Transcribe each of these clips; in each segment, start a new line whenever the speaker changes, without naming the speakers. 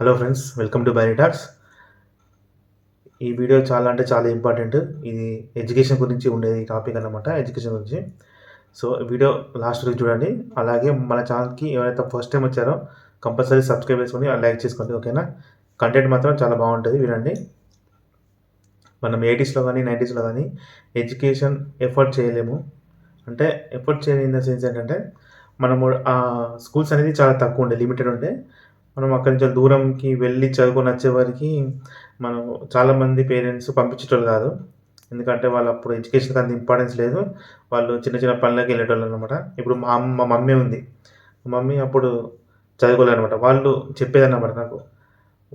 Hello friends, welcome to బైరీ talks. ఈ video చాలా అంటే చాలా ఇంపార్టెంట్. ఇది ఎడ్యుకేషన్ గురించి ఉండేది టాపిక్ అన్నమాట. ఎడ్యుకేషన్ గురించి. సో వీడియో లాస్ట్ వరకు చూడండి. అలాగే మన ఛానల్కి ఎవరైతే ఫస్ట్ టైం వచ్చారో కంపల్సరీ సబ్స్క్రైబ్ చేసుకొని లైక్ చేసుకోండి. ఓకేనా? కంటెంట్ మాత్రం చాలా బాగుంటుంది, వినండి. మనం 80స్లో కానీ 90స్లో కానీ ఎడ్యుకేషన్ ఎఫర్ట్ చేయలేము. అంటే ఎఫర్ట్ చేయలేని ఇన్ ద సెన్స్ ఏంటంటే మనము స్కూల్స్ అనేది చాలా తక్కువ ఉండే, లిమిటెడ్ ఉండే. మనం అక్కడి నుంచి దూరంకి వెళ్ళి చదువుకొని వచ్చేవారికి మనం చాలామంది పేరెంట్స్ పంపించేటోళ్ళు కాదు. ఎందుకంటే వాళ్ళు అప్పుడు ఎడ్యుకేషన్కి అంత ఇంపార్టెన్స్ లేదు. వాళ్ళు చిన్న చిన్న పనులకి వెళ్ళేటోళ్ళు అనమాట. ఇప్పుడు మా మమ్మీ ఉంది. మా మమ్మీ అప్పుడు చదువుకోలేదనమాట. వాళ్ళు చెప్పేదన్నమాట నాకు.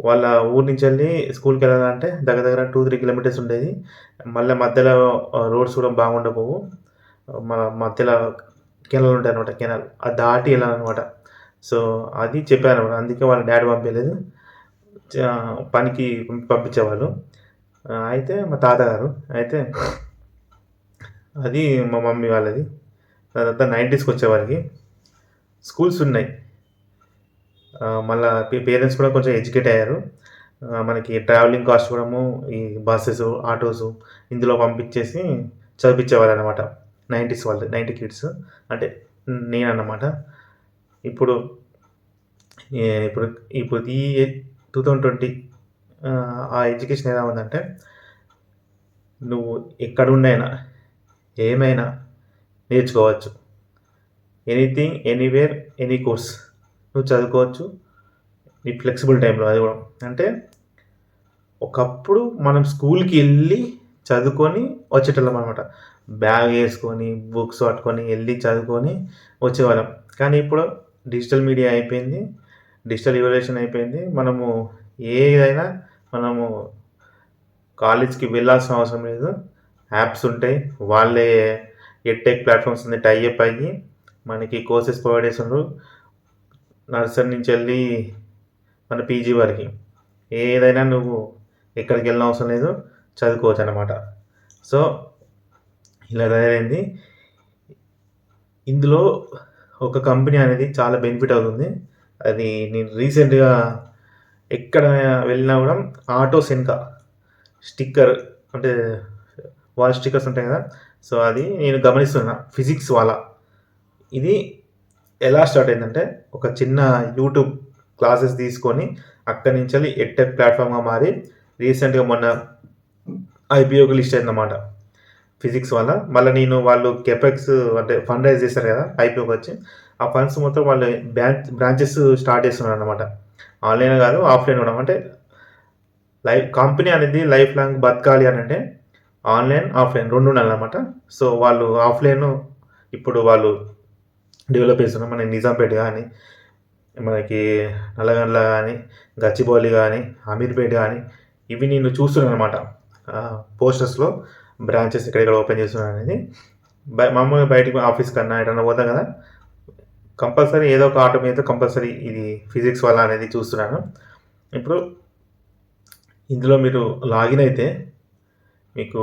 వాళ్ళ ఊరు నుంచి వెళ్ళి స్కూల్కి వెళ్ళాలంటే దగ్గర దగ్గర 2-3 కిలోమీటర్స్ ఉండేది. మళ్ళీ మధ్యలో రోడ్స్ కూడా బాగుండకపోవు. మధ్యలో కెనాల్ ఉంటాయి అనమాట. కెనాల్ అది దాటి వెళ్ళాలన్నమాట. సో అది చెప్పారనమాట. అందుకే వాళ్ళ డాడీ పంపించలేదు, పనికి పంపించేవాళ్ళు. అయితే మా తాతగారు అయితే అది మా మమ్మీ వాళ్ళది. తర్వాత 90స్కి వచ్చేవారికి స్కూల్స్ ఉన్నాయి. మళ్ళీ పేరెంట్స్ కూడా కొంచెం ఎడ్యుకేట్ అయ్యారు. మనకి ట్రావెలింగ్ కాస్ట్ కూడా ఈ బస్సెస్, ఆటోస్ ఇందులో పంపించేసి చదివించేవారు అనమాట. 90s వాళ్ళు, 90 కిడ్స్ అంటే నేనన్నమాట. ఇప్పుడు ఇప్పుడు ఇప్పుడు ఈ 2020 ఆ ఎడ్యుకేషన్ ఎలా ఉందంటే నువ్వు ఎక్కడుండైనా ఏమైనా నేర్చుకోవచ్చు. ఎనీథింగ్, ఎనీవేర్, ఎనీ కోర్స్ నువ్వు చదువుకోవచ్చు నీ ఫ్లెక్సిబుల్ టైంలో. అది కూడా అంటే ఒకప్పుడు మనం స్కూల్కి వెళ్ళి చదువుకొని వచ్చేటోళ్ళం అనమాట. బ్యాగ్ వేసుకొని బుక్స్ పట్టుకొని వెళ్ళి చదువుకొని వచ్చేవాళ్ళం. కానీ ఇప్పుడు డిజిటల్ మీడియా అయిపోయింది, డిజిటల్ ఇవల్యూషన్ అయిపోయింది. మనము ఏదైనా మనము కాలేజ్కి వెళ్ళాల్సిన అవసరం లేదు. యాప్స్ ఉంటాయి, వాళ్ళే ఎడ్టెక్ ప్లాట్ఫామ్స్ ఉంది టైఅప్ అయ్యి మనకి కోర్సెస్ ప్రొవైడ్ చేస్తున్నారు. నర్సరీ నుంచి వెళ్ళి మన పీజీ వరకు ఏదైనా నువ్వు ఎక్కడికి వెళ్ళిన అవసరం లేదు, చదువుకోవచ్చు అన్నమాట. సో ఇలా తయారైంది. ఇందులో ఒక కంపెనీ అనేది చాలా బెనిఫిట్ అవుతుంది. అది నేను రీసెంట్గా ఎక్కడ వెళ్ళినా కూడా ఆటోస్ వెనుక స్టిక్కర్, అంటే వాల్ స్టిక్కర్స్ ఉంటాయి కదా. సో అది నేను గమనిస్తున్నా. ఫిజిక్స్ వాళ్ళ ఇది ఎలా స్టార్ట్ అయిందంటే ఒక చిన్న యూట్యూబ్ క్లాసెస్ తీసుకొని అక్కడి నుంచి వెళ్ళి ఎడ్టెక్ ప్లాట్ఫామ్గా మారి రీసెంట్గా మొన్న ఐపీఓకి లిస్ట్ అయిందన్నమాట ఫిజిక్స్ వల్ల. మళ్ళీ నేను వాళ్ళు కెపెక్స్ అంటే ఫండ్ రైజ్ చేస్తారు కదా ఐపీఓకి వచ్చి, ఆ ఫండ్స్ మొత్తం వాళ్ళు బ్రాంచెస్ స్టార్ట్ చేస్తున్నారు అనమాట. ఆన్లైన్ కాదు, ఆఫ్లైన్ కూడా. అంటే కంపెనీ అనేది లైఫ్ లాంగ్ బతకాలి అని అంటే ఆన్లైన్, ఆఫ్లైన్ రెండు ఉండాలన్నమాట. సో వాళ్ళు ఆఫ్లైన్ ఇప్పుడు వాళ్ళు డెవలప్ చేస్తున్నారు. మన నిజాంపేట కానీ, మనకి నల్లగండ్ల కానీ, గచ్చిబౌలి కానీ, అమీర్పేట కానీ, ఇవి నేను చూస్తున్నాను అనమాట పోస్టర్స్లో. బ్రాంచెస్ ఎక్కడెక్కడ ఓపెన్ చేస్తున్నాను అనేది. మామూలుగా బయటికి ఆఫీస్ కన్నా ఎటన్నా పోతాం కదా, కంపల్సరీ ఏదో ఒక ఆటో మీద కంపల్సరీ ఇది ఫిజిక్స్ వల్ల అనేది చూస్తున్నాను. ఇప్పుడు ఇందులో మీరు లాగిన్ అయితే మీకు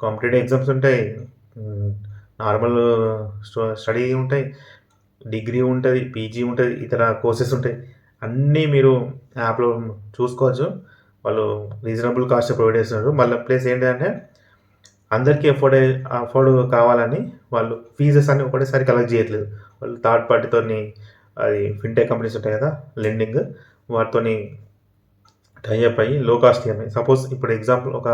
కాంపిటేటివ్ ఎగ్జామ్స్ ఉంటాయి, నార్మల్ స్టడీ ఉంటాయి, డిగ్రీ ఉంటుంది, పీజీ ఉంటుంది, ఇతర కోర్సెస్ ఉంటాయి. అన్నీ మీరు యాప్లో చూసుకోవచ్చు. వాళ్ళు రీజనబుల్ కాస్ట్ ప్రొవైడ్ చేస్తున్నారు. మళ్ళీ ప్లేస్ ఏంటంటే అందరికీ అఫోర్డ్ కావాలని వాళ్ళు ఫీజెస్ అన్ని ఒకటేసారి కలెక్ట్ చేయట్లేదు. వాళ్ళు థర్డ్ పార్టీతో, అది ఫిన్టెక్ కంపెనీస్ ఉంటాయి కదా లెండింగ్, వాటితోని టైఅప్ అయ్యి లో కాస్ట్ ఈఎంఐ. సపోజ్ ఇప్పుడు ఎగ్జాంపుల్ ఒక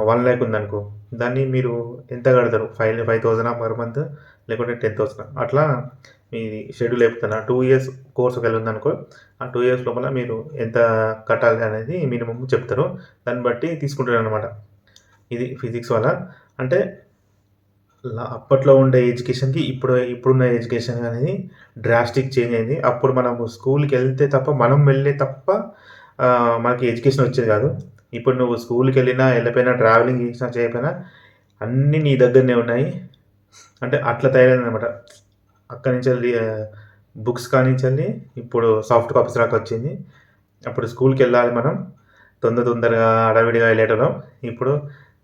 1 lakh ఉందనుకో, దాన్ని మీరు ఎంత కడతారు? 5,000 పర్ మంత్, లేకుంటే 10,000 అట్లా మీ షెడ్యూల్ చెప్తున్నా. 2 years కోర్స్ ఒకవేళ ఉందనుకో, ఆ 2 years లోపల మీరు ఎంత కట్టాలి అనేది మినిమం చెప్తారు. దాన్ని బట్టి తీసుకుంటారు అనమాట. ఇది ఫిజిక్స్ వల్ల. అంటే అప్పట్లో ఉండే ఎడ్యుకేషన్కి ఇప్పుడున్న ఎడ్యుకేషన్ అనేది డ్రాస్టిక్ చేంజ్ అయింది. అప్పుడు మనము స్కూల్కి వెళ్తే తప్ప, మనం వెళ్ళే తప్ప మనకి ఎడ్యుకేషన్ వచ్చేది కాదు. ఇప్పుడు నువ్వు స్కూల్కి వెళ్ళిపోయినా, ట్రావెలింగ్ చేసినా చేయకపోయినా అన్నీ నీ దగ్గరనే ఉన్నాయి. అంటే అట్లా తయారైందనమాట. అక్కడి నుంచి వెళ్ళి బుక్స్ కానించి వెళ్ళి ఇప్పుడు సాఫ్ట్ కాపీస్ దాకా వచ్చింది. అప్పుడు స్కూల్కి వెళ్ళాలి మనం, తొందరగా అడవిడిగా వెళ్ళేటోళ్ళం. ఇప్పుడు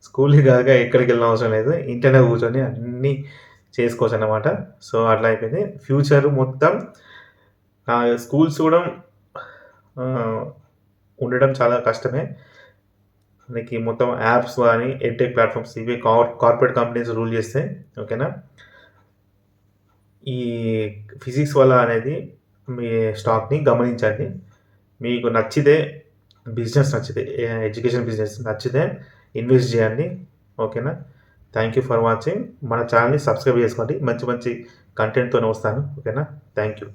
స్కూల్కి కాక ఎక్కడికి వెళ్ళిన అవసరం లేదు, ఇంట్లోనే కూర్చొని అన్నీ చేసుకోవచ్చు అన్నమాట. సో అట్లా అయిపోయింది ఫ్యూచర్ మొత్తం. స్కూల్స్ కూడా ఉండడం చాలా కష్టమే. మనకి మొత్తం యాప్స్ గానీ, ఎడ్‌టెక్ ప్లాట్‌ఫామ్స్ ఇవే కార్పొరేట్ కంపెనీస్ రూల్ చేస్తాయి. ఓకేనా? ఈ ఫిజిక్స్ వల్ల అనేది మీ స్టాక్‌ని గమనించండి. మీకు నచ్చితే నచ్చితే ఎడ్యుకేషన్ బిజినెస్ నచ్చితే ఇన్వెస్ట్ చేయండి. ఓకేనా? Thank you for watching. మన ఛానల్‌ని సబ్స్క్రైబ్ చేసుకోండి. మంచి మంచి కంటెంట్‌తోనే వస్తాను. ఓకేనా? Thank you.